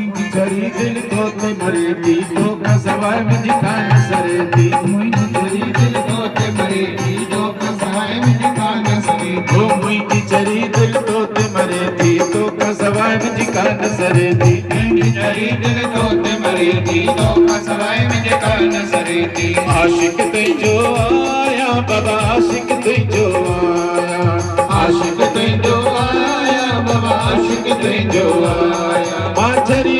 मुंहिंजी चरी दिल तो ते मरे थी तो का सवाइ मुंहिंजी कान सरे थी मुंहिंजी चरी दिल तो ते मरे थी तो का सवाइ मुंहिंजी कान सरे थी मुंहिंजी चरी दिल तो ते मरे थी तो का सवाइ मुंहिंजी कान सरे थी मुंहिंजी चरी दिल तो ते मरे थी तो का सवाइ मुंहिंजी कान सरे थी आशिक तुंहिंजो आया बाबा आशिक तुंहिंजो आया आशिक तुंहिंजो आया बाबा आशिक तुंहिंजो आया मां झरियो